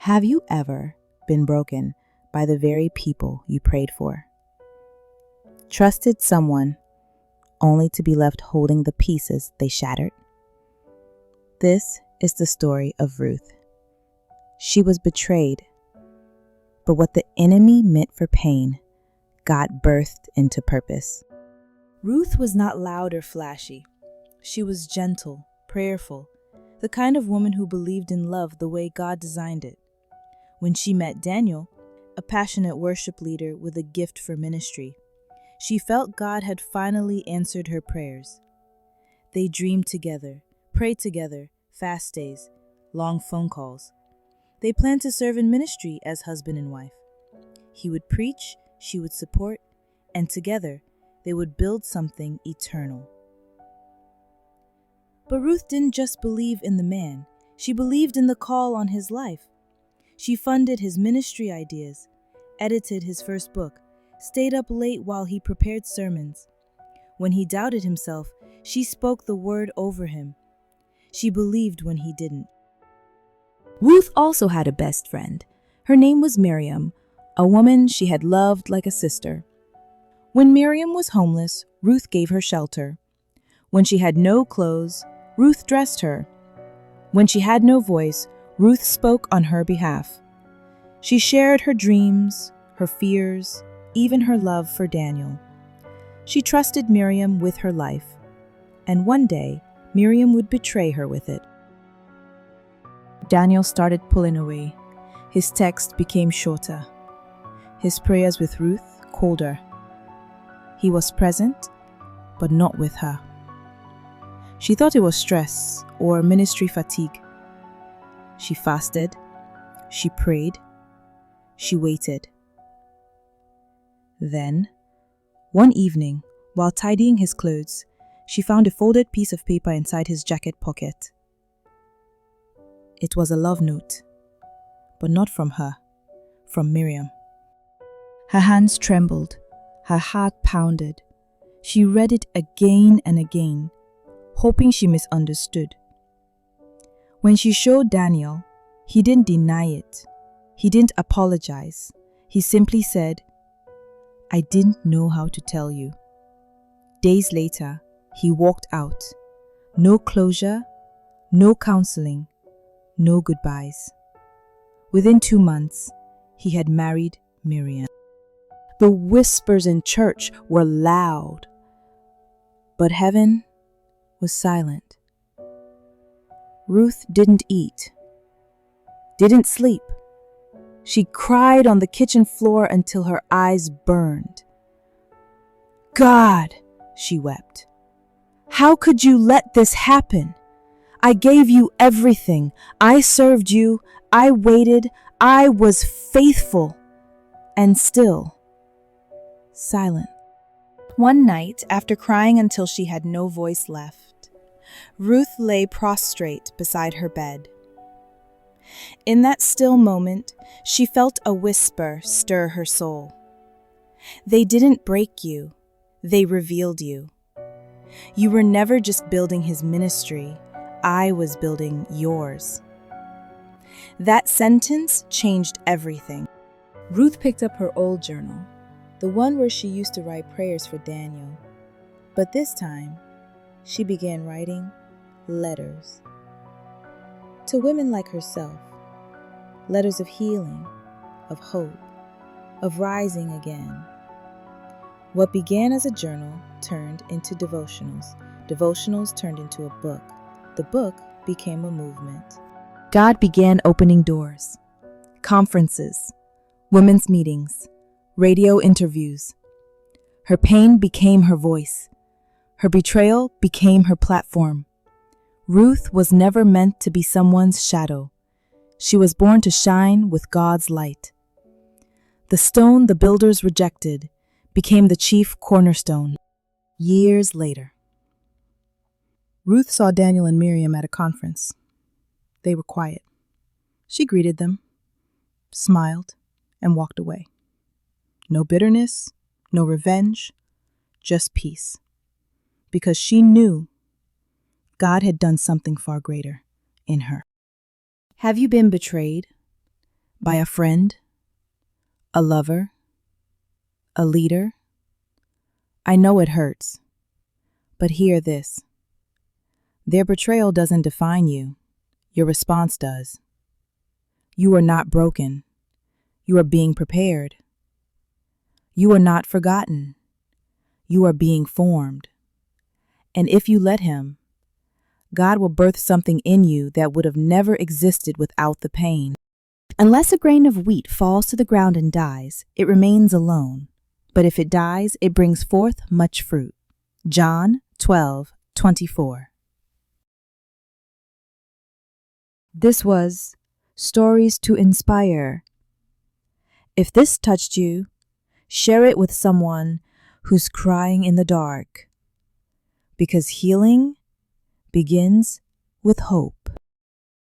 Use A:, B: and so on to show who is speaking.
A: Have you ever been broken by the very people you prayed for? Trusted someone only to be left holding the pieces they shattered? This is the story of Ruth. She was betrayed, but what the enemy meant for pain, God birthed into purpose. Ruth was not loud or flashy. She was gentle, prayerful, the kind of woman who believed in love the way God designed it. When she met Daniel, a passionate worship leader with a gift for ministry, she felt God had finally answered her prayers. They dreamed together, prayed together, fast days, long phone calls. They planned to serve in ministry as husband and wife. He would preach, she would support, and together they would build something eternal. But Ruth didn't just believe in the man, she believed in the call on his life. She funded his ministry ideas, edited his first book, stayed up late while he prepared sermons. When he doubted himself, she spoke the word over him. She believed when he didn't. Ruth also had a best friend. Her name was Miriam, a woman she had loved like a sister. When Miriam was homeless, Ruth gave her shelter. When she had no clothes, Ruth dressed her. When she had no voice, Ruth spoke on her behalf. She shared her dreams, her fears, even her love for Daniel. She trusted Miriam with her life, and one day, Miriam would betray her with it. Daniel started pulling away. His text became shorter. His prayers with Ruth colder. He was present, but not with her. She thought it was stress or ministry fatigue. She fasted, she prayed, she waited. Then, one evening, while tidying his clothes, she found a folded piece of paper inside his jacket pocket. It was a love note, but not from her, from Miriam. Her hands trembled, her heart pounded. She read it again and again, hoping she misunderstood. When she showed Daniel, he didn't deny it. He didn't apologize. He simply said, "I didn't know how to tell you." Days later, he walked out. No closure, no counseling, no goodbyes. Within 2 months, he had married Miriam. The whispers in church were loud, but heaven was silent. Ruth didn't eat, didn't sleep. She cried on the kitchen floor until her eyes burned. "God," she wept, "how could you let this happen? I gave you everything. I served you. I waited. I was faithful." And still, silent. One night, after crying until she had no voice left, Ruth lay prostrate beside her bed. In that still moment, she felt a whisper stir her soul. "They didn't break you, they revealed you. You were never just building his ministry, I was building yours." That sentence changed everything. Ruth picked up her old journal, the one where she used to write prayers for Daniel. But this time, she began writing letters to women like herself, letters of healing, of hope, of rising again. What began as a journal turned into devotionals. Devotionals turned into a book. The book became a movement. God began opening doors. Conferences, women's meetings, radio interviews. Her pain became her voice. Her betrayal became her platform. Ruth was never meant to be someone's shadow. She was born to shine with God's light. The stone the builders rejected became the chief cornerstone. Years later, Ruth saw Daniel and Miriam at a conference. They were quiet. She greeted them, smiled, and walked away. No bitterness, no revenge, just peace. Because she knew God had done something far greater in her. Have you been betrayed? by a friend, a lover, a leader. I know it hurts, but hear this. Their betrayal doesn't define you. Your response does. You are not broken. You are being prepared. You are not forgotten. You are being formed. And if you let Him, God will birth something in you that would have never existed without the pain. Unless a grain of wheat falls to the ground and dies, it remains alone. But if it dies, it brings forth much fruit. John 12:24. This was Stories to Inspire. If this touched you, share it with someone who's crying in the dark, because healing begins with hope.